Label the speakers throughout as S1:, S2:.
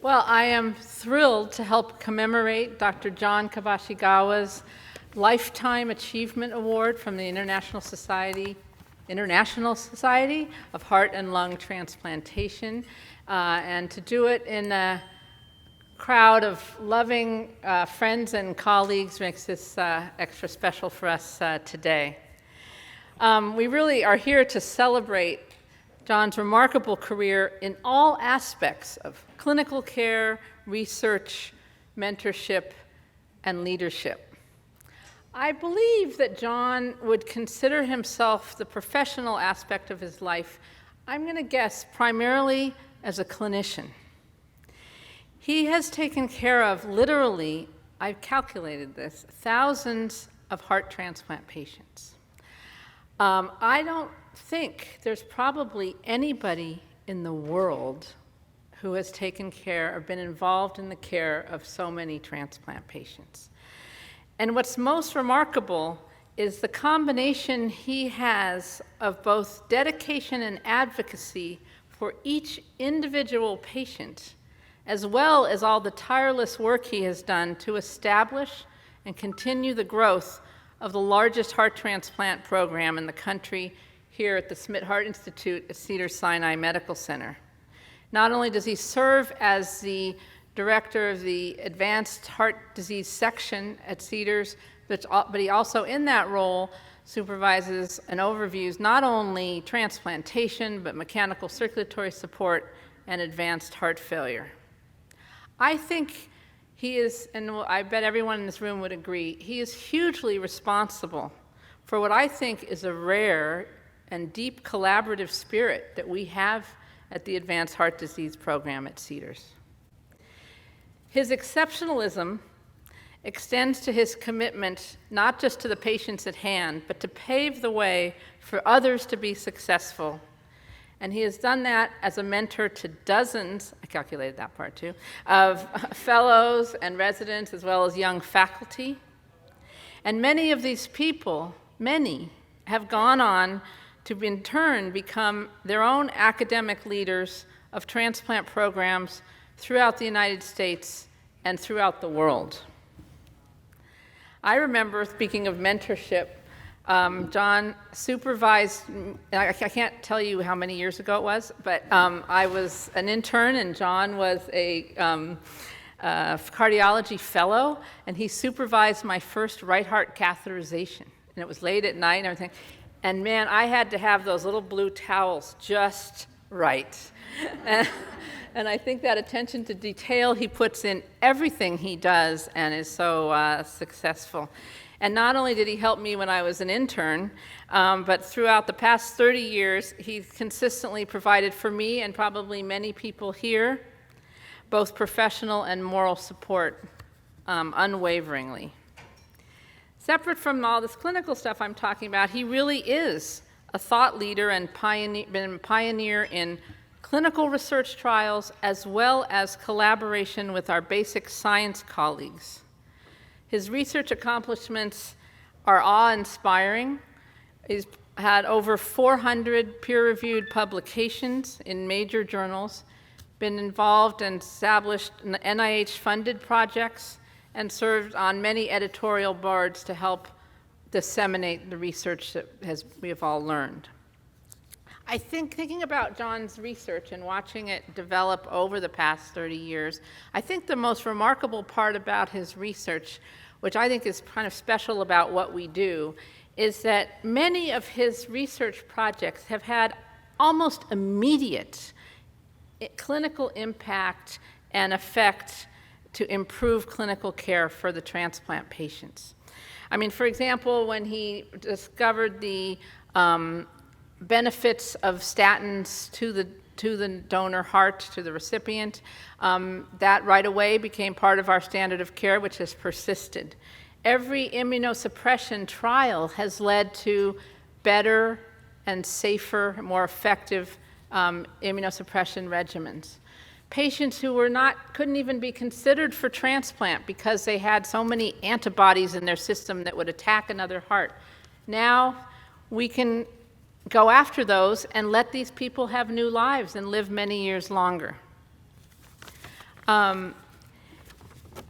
S1: Well, I am thrilled to help commemorate Dr. John Kobashigawa's Lifetime Achievement Award from the International Society of Heart and Lung Transplantation, and to do it in a crowd of loving friends and colleagues makes this extra special for us today. We really are here to celebrate John's remarkable career in all aspects of clinical care, research, mentorship, and leadership. I believe that John would consider himself the professional aspect of his life, I'm going to guess, primarily as a clinician. He has taken care of, literally, I've calculated this, thousands of heart transplant patients. I don't think there's probably anybody in the world who has taken care or been involved in the care of so many transplant patients. And what's most remarkable is the combination he has of both dedication and advocacy for each individual patient, as well as all the tireless work he has done to establish and continue the growth of the largest heart transplant program in the country here at the Heart Institute at Cedars-Sinai Medical Center. Not only does he serve as the director of the Advanced Heart Disease section at Cedars, but he also, in that role, supervises and overviews not only transplantation, but mechanical circulatory support and advanced heart failure. I think he is, and I bet everyone in this room would agree, he is hugely responsible for what I think is a rare and deep collaborative spirit that we have at the Advanced Heart Disease Program at Cedars. His exceptionalism extends to his commitment not just to the patients at hand, but to pave the way for others to be successful. And he has done that as a mentor to dozens, I calculated that part too, of fellows and residents as well as young faculty. And many of these people, many, have gone on to in turn become their own academic leaders of transplant programs throughout the United States and throughout the world. I remember, speaking of mentorship, John supervised, I can't tell you how many years ago it was, but I was an intern and John was a cardiology fellow, and he supervised my first right heart catheterization. And it was late at night and everything. And man, I had to have those little blue towels just right. And I think that attention to detail he puts in everything he does and is so successful. And not only did he help me when I was an intern, but throughout the past 30 years, he's consistently provided for me and probably many people here, both professional and moral support, unwaveringly. Separate from all this clinical stuff I'm talking about, he really is a thought leader and been a pioneer in clinical research trials as well as collaboration with our basic science colleagues. His research accomplishments are awe-inspiring. He's had over 400 peer-reviewed publications in major journals, been involved and established NIH-funded projects, and served on many editorial boards to help disseminate the research that we have all learned. I think thinking about John's research and watching it develop over the past 30 years, I think the most remarkable part about his research, which I think is kind of special about what we do, is that many of his research projects have had almost immediate clinical impact and effect to improve clinical care for the transplant patients. I mean, for example, when he discovered the benefits of statins to the donor heart, to the recipient, that right away became part of our standard of care, which has persisted. Every immunosuppression trial has led to better and safer, more effective immunosuppression regimens. Patients who couldn't even be considered for transplant because they had so many antibodies in their system that would attack another heart. Now we can go after those and let these people have new lives and live many years longer.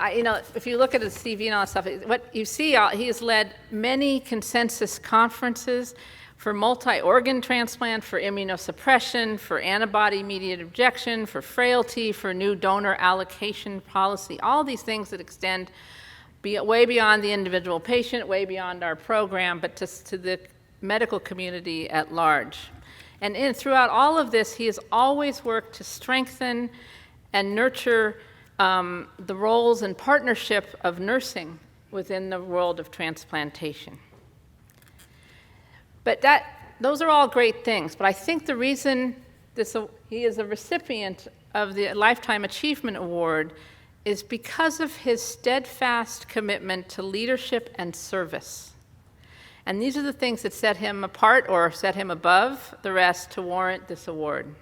S1: If you look at his CV and all that stuff, what you see, he has led many consensus conferences for multi-organ transplant, for immunosuppression, for antibody-mediated rejection, for frailty, for new donor allocation policy, all these things that extend way beyond the individual patient, way beyond our program, but to the medical community at large. And throughout all of this, he has always worked to strengthen and nurture the roles and partnership of nursing within the world of transplantation. But those are all great things, but I think the reason he is a recipient of the Lifetime Achievement Award is because of his steadfast commitment to leadership and service. And these are the things that set him apart or set him above the rest to warrant this award.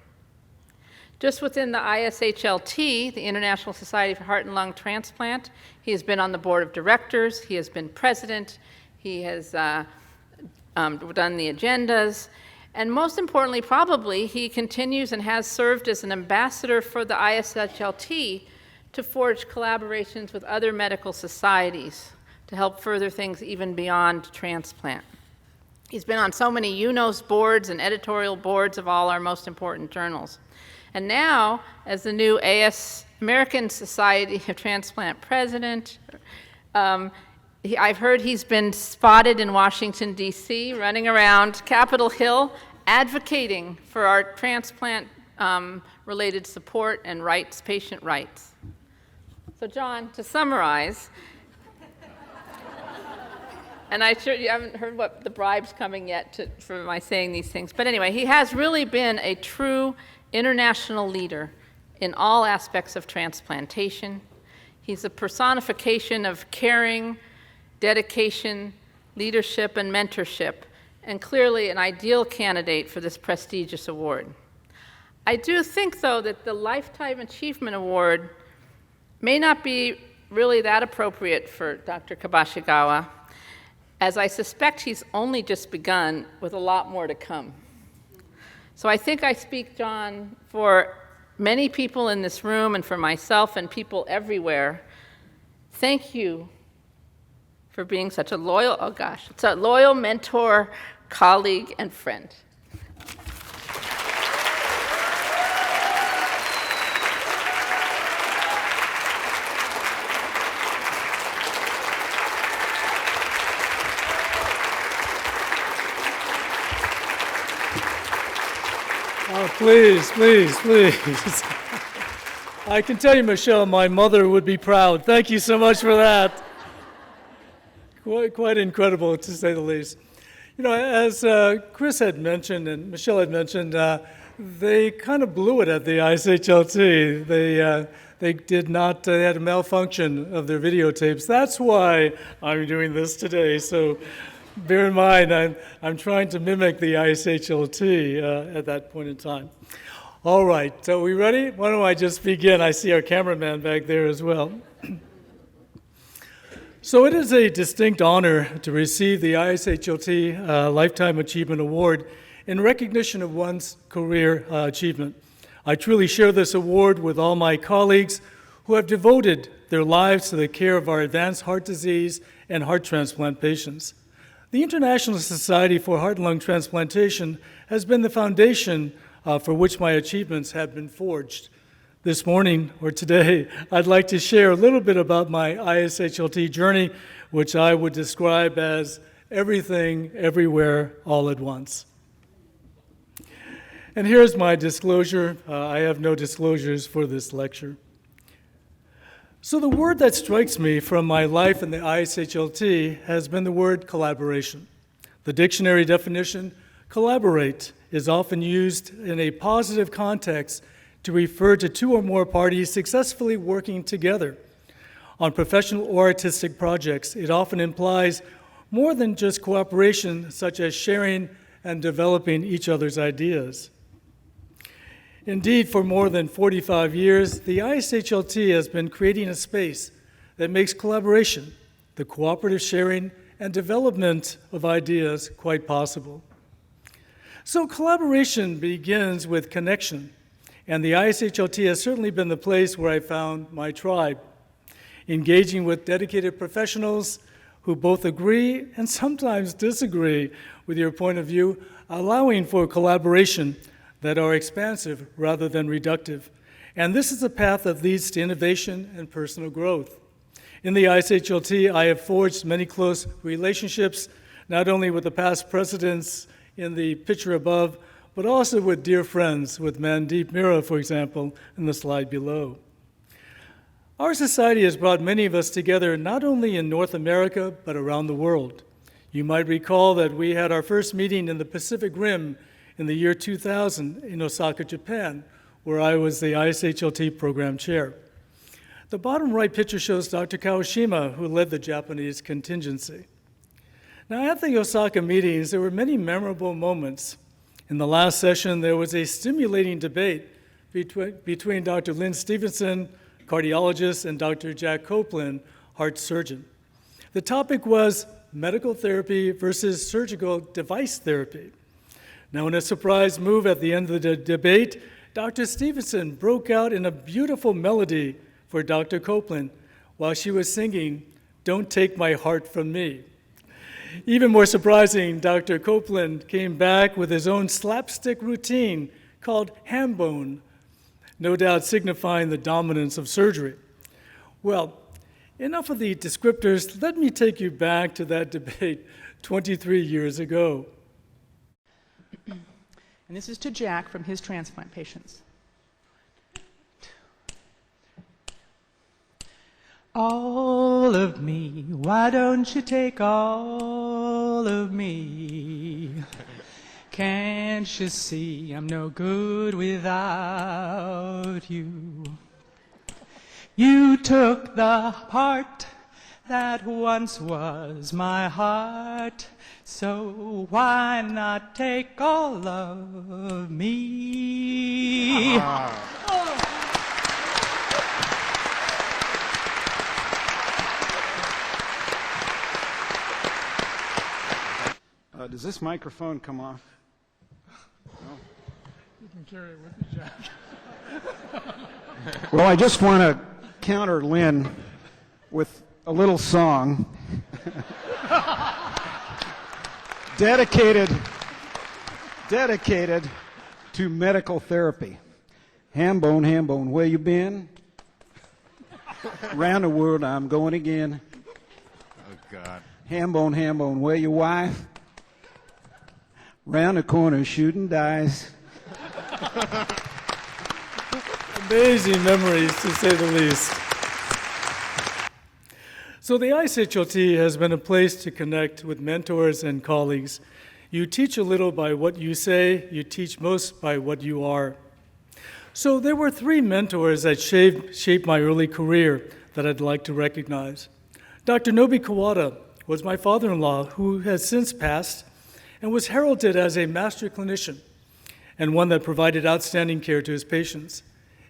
S1: Just within the ISHLT, the International Society for Heart and Lung Transplant, he has been on the board of directors, he has been president, he has done the agendas, and most importantly, probably, he continues and has served as an ambassador for the ISHLT to forge collaborations with other medical societies to help further things even beyond transplant. He's been on so many UNOS boards and editorial boards of all our most important journals. And now, as the new American Society of Transplant president, I've heard he's been spotted in Washington, D.C., running around Capitol Hill, advocating for our transplant-related support and rights, patient rights. So, John, to summarize, and I'm sure you haven't heard what the bribe's coming yet for my saying these things, but anyway, he has really been a true international leader in all aspects of transplantation. He's a personification of caring, dedication, leadership, and mentorship, and clearly an ideal candidate for this prestigious award. I do think, though, that the Lifetime Achievement Award may not be really that appropriate for Dr. Kobashigawa, as I suspect he's only just begun with a lot more to come. So I think I speak, John, for many people in this room and for myself and people everywhere. Thank you for being such a loyal mentor, colleague, and friend.
S2: Oh, please. I can tell you, Michelle, my mother would be proud. Thank you so much for that. Quite incredible, to say the least. You know, as Chris had mentioned and Michelle had mentioned, they kind of blew it at the ISHLT. They had a malfunction of their videotapes. That's why I'm doing this today. So bear in mind, I'm trying to mimic the ISHLT at that point in time. All right, so we ready? Why don't I just begin? I see our cameraman back there as well. So it is a distinct honor to receive the ISHLT Lifetime Achievement Award in recognition of one's career achievement. I truly share this award with all my colleagues who have devoted their lives to the care of our advanced heart disease and heart transplant patients. The International Society for Heart and Lung Transplantation has been the foundation for which my achievements have been forged. This morning, or today, I'd like to share a little bit about my ISHLT journey, which I would describe as everything, everywhere, all at once. And here's my disclosure. I have no disclosures for this lecture. So the word that strikes me from my life in the ISHLT has been the word collaboration. The dictionary definition, collaborate, is often used in a positive context to refer to two or more parties successfully working together. On professional or artistic projects, it often implies more than just cooperation, such as sharing and developing each other's ideas. Indeed, for more than 45 years, the ISHLT has been creating a space that makes collaboration, the cooperative sharing and development of ideas, quite possible. So collaboration begins with connection. And the ISHLT has certainly been the place where I found my tribe, engaging with dedicated professionals who both agree and sometimes disagree with your point of view, allowing for collaboration that are expansive rather than reductive. And this is a path that leads to innovation and personal growth. In the ISHLT, I have forged many close relationships, not only with the past presidents in the picture above, but also with dear friends, with Mandeep Mira, for example, in the slide below. Our society has brought many of us together not only in North America, but around the world. You might recall that we had our first meeting in the Pacific Rim in the year 2000 in Osaka, Japan, where I was the ISHLT program chair. The bottom right picture shows Dr. Kawashima, who led the Japanese contingency. Now, at the Osaka meetings, there were many memorable moments. In the last session, there was a stimulating debate between Dr. Lynn Stevenson, cardiologist, and Dr. Jack Copeland, heart surgeon. The topic was medical therapy versus surgical device therapy. Now, in a surprise move at the end of the debate, Dr. Stevenson broke out in a beautiful melody for Dr. Copeland while she was singing, "Don't Take My Heart From Me." Even more surprising, Dr. Copeland came back with his own slapstick routine called ham bone, no doubt signifying the dominance of surgery. Well, enough of the descriptors. Let me take you back to that debate 23 years ago.
S3: And this is to Jack from his transplant patients. All of me, why don't you take all of me? Can't you see I'm no good without you? You took the heart that once was my heart, so why not take all of me?
S4: Does this microphone come off? No?
S2: You can carry it with you, Jack.
S4: Well, I just want to counter Lynn with a little song dedicated to medical therapy. Ham bone, where you been? Round the world I'm going again.
S5: Oh, God.
S4: Ham bone, where your wife? Round the corner shooting dice.
S2: Amazing memories, to say the least. So the ISHLT has been a place to connect with mentors and colleagues. You teach a little by what you say, you teach most by what you are. So there were three mentors that shaped my early career that I'd like to recognize. Dr. Nobi Kawada was my father-in-law, who has since passed, and was heralded as a master clinician and one that provided outstanding care to his patients.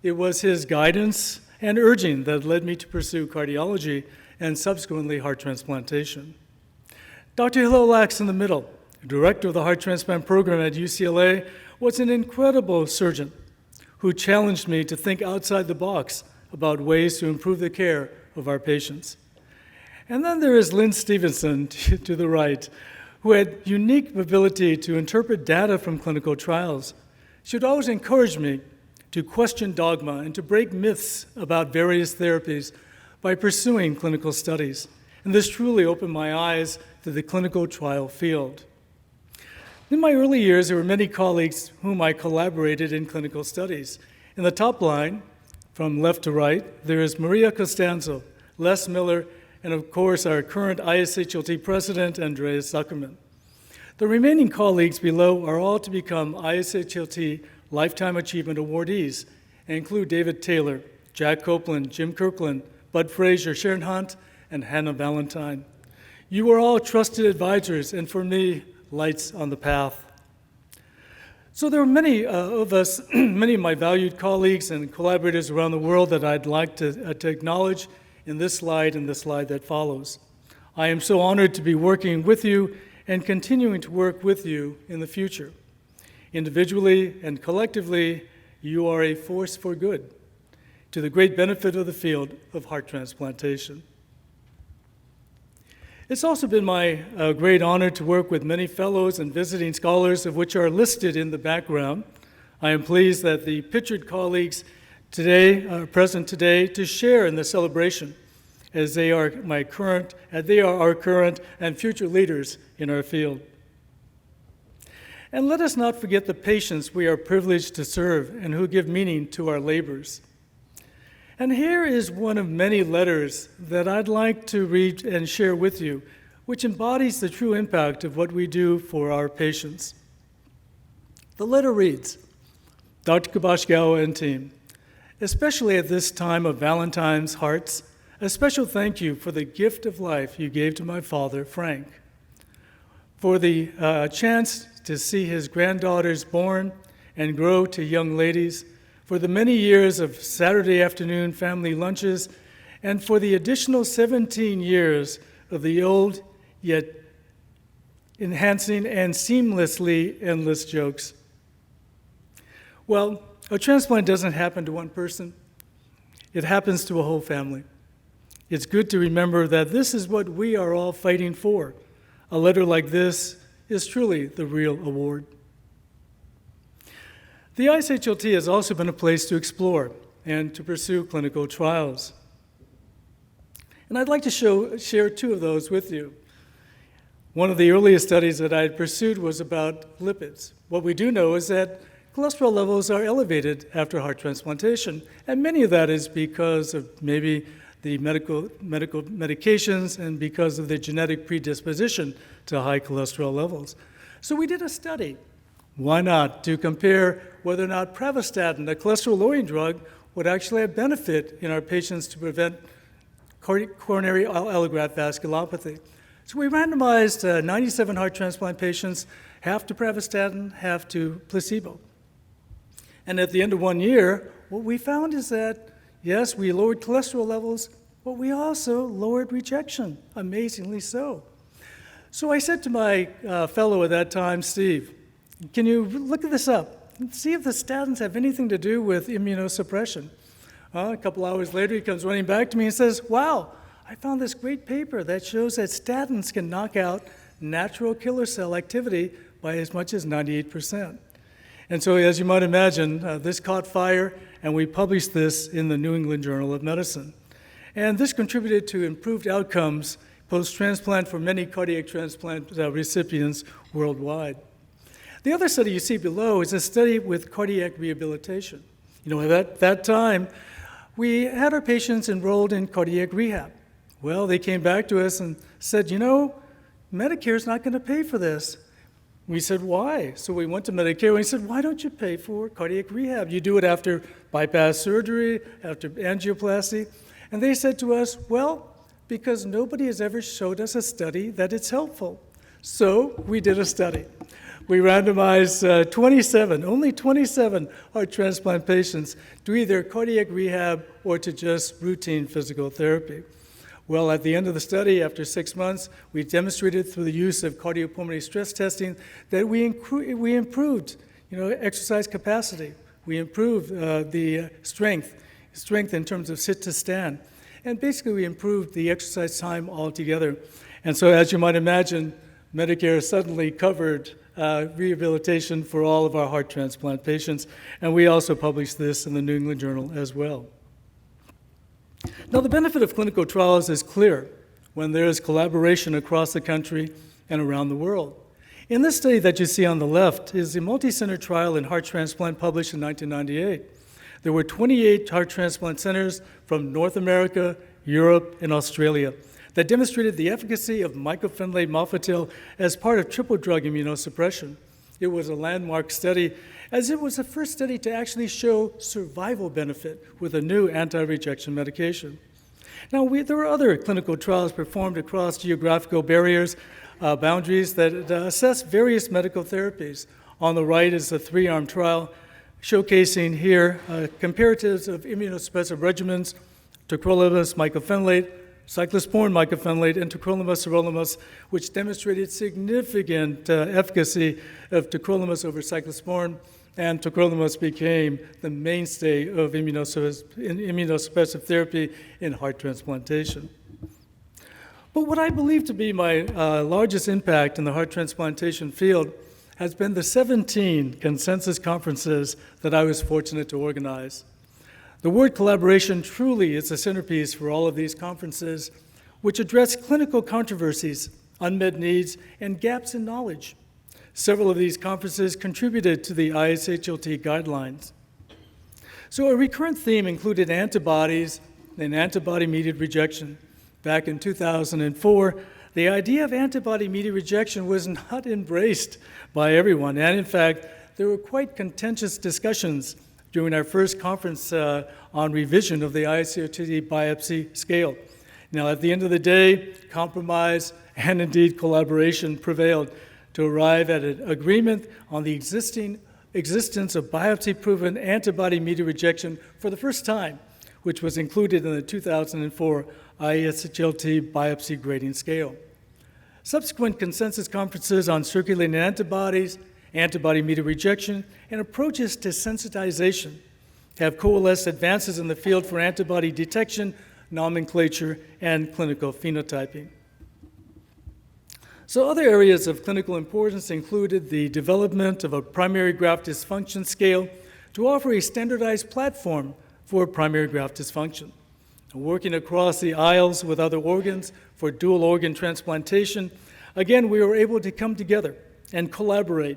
S2: It was his guidance and urging that led me to pursue cardiology and subsequently heart transplantation. Dr. Hillel Lax in the middle, director of the Heart Transplant Program at UCLA, was an incredible surgeon who challenged me to think outside the box about ways to improve the care of our patients. And then there is Lynn Stevenson to the right, who had unique ability to interpret data from clinical trials. She would always encourage me to question dogma and to break myths about various therapies by pursuing clinical studies. And this truly opened my eyes to the clinical trial field. In my early years, there were many colleagues whom I collaborated in clinical studies. In the top line, from left to right, there is Maria Costanzo, Les Miller, and of course, our current ISHLT president, Andreas Zuckerman. The remaining colleagues below are all to become ISHLT Lifetime Achievement Awardees and include David Taylor, Jack Copeland, Jim Kirkland, Bud Frazier, Sharon Hunt, and Hannah Valentine. You are all trusted advisors, and for me, lights on the path. So there are many of us, many of my valued colleagues and collaborators around the world that I'd like to acknowledge in this slide and the slide that follows. I am so honored to be working with you and continuing to work with you in the future. Individually and collectively, You are a force for good, to the great benefit of the field of heart transplantation. It's also been my great honor to work with many fellows and visiting scholars, of which are listed in the background. I am pleased that the pictured colleagues today are present today to share in the celebration, as they are our current and future leaders in our field. And let us not forget the patients we are privileged to serve and who give meaning to our labors. And here is one of many letters that I'd like to read and share with you, which embodies the true impact of what we do for our patients. The letter reads, Dr. Kobashigawa and team, especially at this time of Valentine's hearts, a special thank you for the gift of life you gave to my father, Frank, for the chance to see his granddaughters born and grow to young ladies, for the many years of Saturday afternoon family lunches, and for the additional 17 years of the old yet enhancing and seamlessly endless jokes. Well, a transplant doesn't happen to one person. It happens to a whole family. It's good to remember that this is what we are all fighting for. A letter like this is truly the real award. The ISHLT has also been a place to explore and to pursue clinical trials. And I'd like to share two of those with you. One of the earliest studies that I had pursued was about lipids. What we do know is that cholesterol levels are elevated after heart transplantation, and many of that is because of maybe the medical medications and because of the genetic predisposition to high cholesterol levels. So we did a study. Why not? To compare whether or not pravastatin, a cholesterol-lowering drug, would actually have benefit in our patients to prevent coronary allograft vasculopathy. So we randomized 97 heart transplant patients, half to pravastatin, half to placebo. And at the end of 1 year, what we found is that, yes, we lowered cholesterol levels, but we also lowered rejection, amazingly so. So I said to my fellow at that time, Steve, can you look this up and see if the statins have anything to do with immunosuppression? A couple hours later, he comes running back to me and says, wow, I found this great paper that shows that statins can knock out natural killer cell activity by as much as 98%. And so, as you might imagine, this caught fire, and we published this in the New England Journal of Medicine. And this contributed to improved outcomes post-transplant for many cardiac transplant recipients worldwide. The other study you see below is a study with cardiac rehabilitation. You know, at that time, we had our patients enrolled in cardiac rehab. Well, they came back to us and said, you know, Medicare's not going to pay for this. We said, why? So we went to Medicare and we said, why don't you pay for cardiac rehab? You do it after bypass surgery, after angioplasty. And they said to us, well, because nobody has ever showed us a study that it's helpful. So we did a study. We randomized only 27 heart transplant patients to either cardiac rehab or to just routine physical therapy. Well, at the end of the study, after 6 months, we demonstrated through the use of cardiopulmonary stress testing that we improved, exercise capacity. We improved the strength in terms of sit to stand. And basically, we improved the exercise time altogether. And so, as you might imagine, Medicare suddenly covered rehabilitation for all of our heart transplant patients, and we also published this in the New England Journal as well. Now, the benefit of clinical trials is clear when there is collaboration across the country and around the world. In this study that you see on the left is a multi-center trial in heart transplant published in 1998. There were 28 heart transplant centers from North America, Europe, and Australia that demonstrated the efficacy of mycophenolate mofetil as part of triple drug immunosuppression. It was a landmark study, as it was the first study to actually show survival benefit with a new anti-rejection medication. Now, there were other clinical trials performed across geographical boundaries that assess various medical therapies. On the right is a 3-arm trial showcasing here comparatives of immunosuppressive regimens, tacrolimus mycophenolate, cyclosporin mycophenolate, and tacrolimus sirolimus, which demonstrated significant efficacy of tacrolimus over cyclosporin and tacrolimus became the mainstay of immunosuppressive therapy in heart transplantation. But what I believe to be my largest impact in the heart transplantation field has been the 17 consensus conferences that I was fortunate to organize. The word collaboration truly is the centerpiece for all of these conferences, which address clinical controversies, unmet needs, and gaps in knowledge. Several of these conferences contributed to the ISHLT guidelines. So a recurrent theme included antibodies and antibody-mediated rejection. Back in 2004, the idea of antibody-mediated rejection was not embraced by everyone, and in fact, there were quite contentious discussions during our first conference on revision of the ISHLT biopsy scale. Now, at the end of the day, compromise and indeed collaboration prevailed to arrive at an agreement on the existence of biopsy-proven antibody-mediated rejection for the first time, which was included in the 2004 ISHLT biopsy grading scale. Subsequent consensus conferences on circulating antibodies, antibody-mediated rejection, and approaches to sensitization have coalesced advances in the field for antibody detection, nomenclature, and clinical phenotyping. So other areas of clinical importance included the development of a primary graft dysfunction scale to offer a standardized platform for primary graft dysfunction. Working across the aisles with other organs for dual organ transplantation, again, we were able to come together and collaborate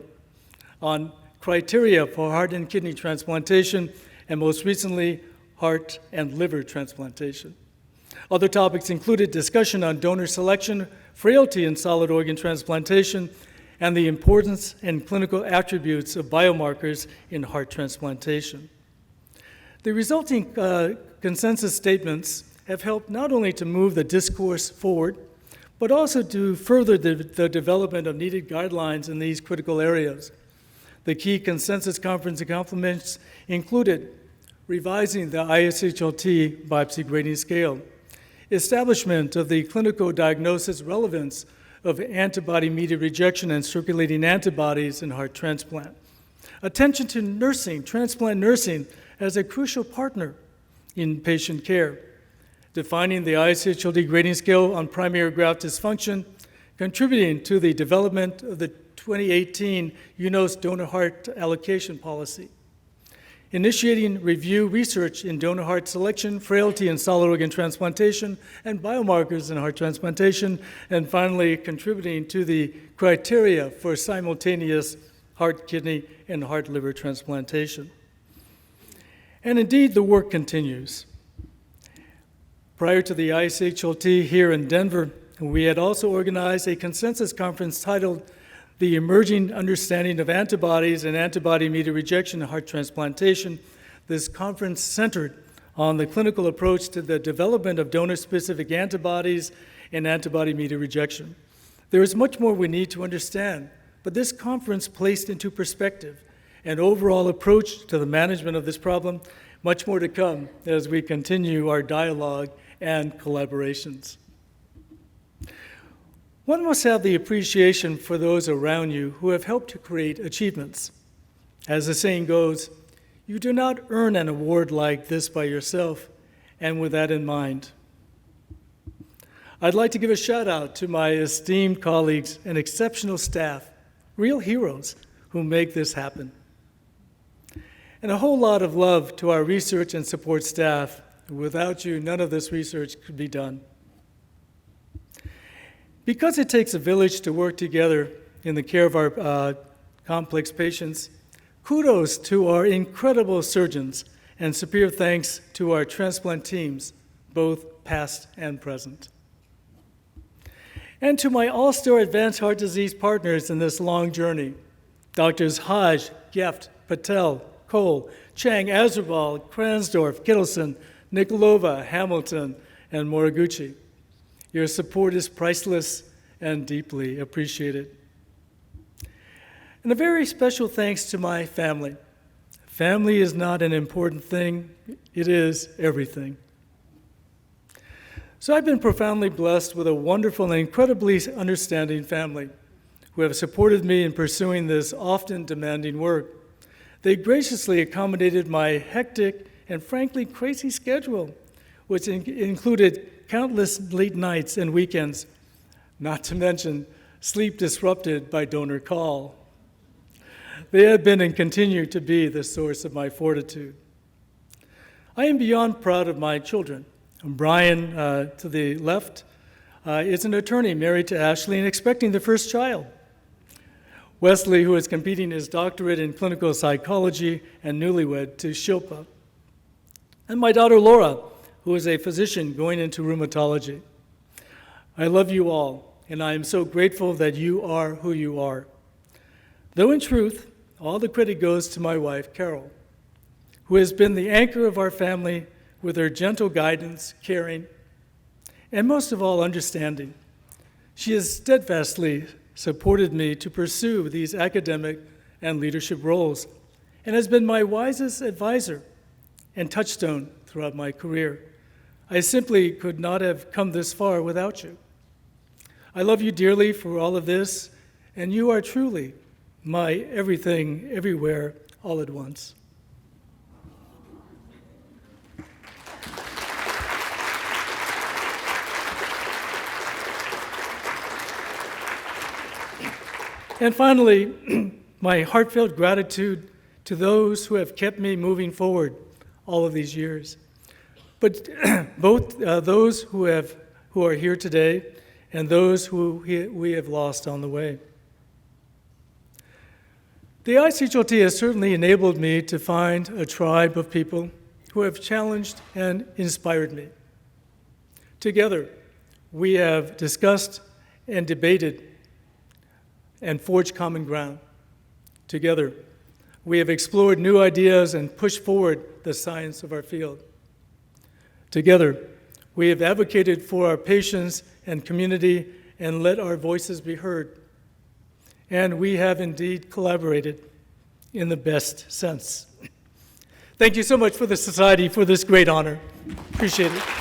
S2: on criteria for heart and kidney transplantation, and most recently, heart and liver transplantation. Other topics included discussion on donor selection, frailty in solid organ transplantation, and the importance and clinical attributes of biomarkers in heart transplantation. The resulting consensus statements have helped not only to move the discourse forward, but also to further the development of needed guidelines in these critical areas. The key consensus conference accomplishments included revising the ISHLT biopsy grading scale, establishment of the clinical diagnosis relevance of antibody-mediated rejection and circulating antibodies in heart transplant, attention to nursing, transplant nursing, as a crucial partner in patient care, defining the ISHLT grading scale on primary graft dysfunction, contributing to the development of the 2018 UNOS donor heart allocation policy, initiating review research in donor heart selection, frailty in solid organ transplantation, and biomarkers in heart transplantation, and finally contributing to the criteria for simultaneous heart, kidney, and heart liver transplantation. And indeed, the work continues. Prior to the ISHLT here in Denver, we had also organized a consensus conference titled The Emerging Understanding of Antibodies and Antibody-Mediated Rejection in Heart Transplantation. This conference centered on the clinical approach to the development of donor-specific antibodies and antibody-mediated rejection. There is much more we need to understand, but this conference placed into perspective an overall approach to the management of this problem. Much more to come as we continue our dialogue and collaborations. One must have the appreciation for those around you who have helped to create achievements. As the saying goes, you do not earn an award like this by yourself, and with that in mind, I'd like to give a shout out to my esteemed colleagues and exceptional staff, real heroes who make this happen. And a whole lot of love to our research and support staff. Without you, none of this research could be done. Because it takes a village to work together in the care of our complex patients, kudos to our incredible surgeons and superior thanks to our transplant teams, both past and present. And to my all-star advanced heart disease partners in this long journey, Drs. Hodge, Geffen, Patel, Cole, Chang, Azarbal, Kransdorf, Kittleson, Nikolova, Hamilton, and Moriguchi. Your support is priceless and deeply appreciated. And a very special thanks to my family. Family is not an important thing, it is everything. So I've been profoundly blessed with a wonderful and incredibly understanding family who have supported me in pursuing this often demanding work. They graciously accommodated my hectic and frankly crazy schedule, which included countless late nights and weekends, not to mention sleep disrupted by donor call. They have been and continue to be the source of my fortitude. I am beyond proud of my children. Brian, to the left, is an attorney married to Ashley and expecting the first child. Wesley, who is completing his doctorate in clinical psychology and newlywed to Shilpa. And my daughter Laura, who is a physician going into rheumatology. I love you all, and I am so grateful that you are who you are. Though in truth, all the credit goes to my wife, Carol, who has been the anchor of our family with her gentle guidance, caring, and most of all, understanding. She has steadfastly supported me to pursue these academic and leadership roles and has been my wisest advisor and touchstone throughout my career. I simply could not have come this far without you. I love you dearly for all of this, and you are truly my everything, everywhere, all at once. And finally, my heartfelt gratitude to those who have kept me moving forward all of these years. But both those who are here today and those who we have lost on the way. The ISHLT has certainly enabled me to find a tribe of people who have challenged and inspired me. Together, we have discussed and debated and forged common ground. Together, we have explored new ideas and pushed forward the science of our field. Together, we have advocated for our patients and community and let our voices be heard. And we have indeed collaborated in the best sense. Thank you so much for the Society for this great honor. Appreciate it.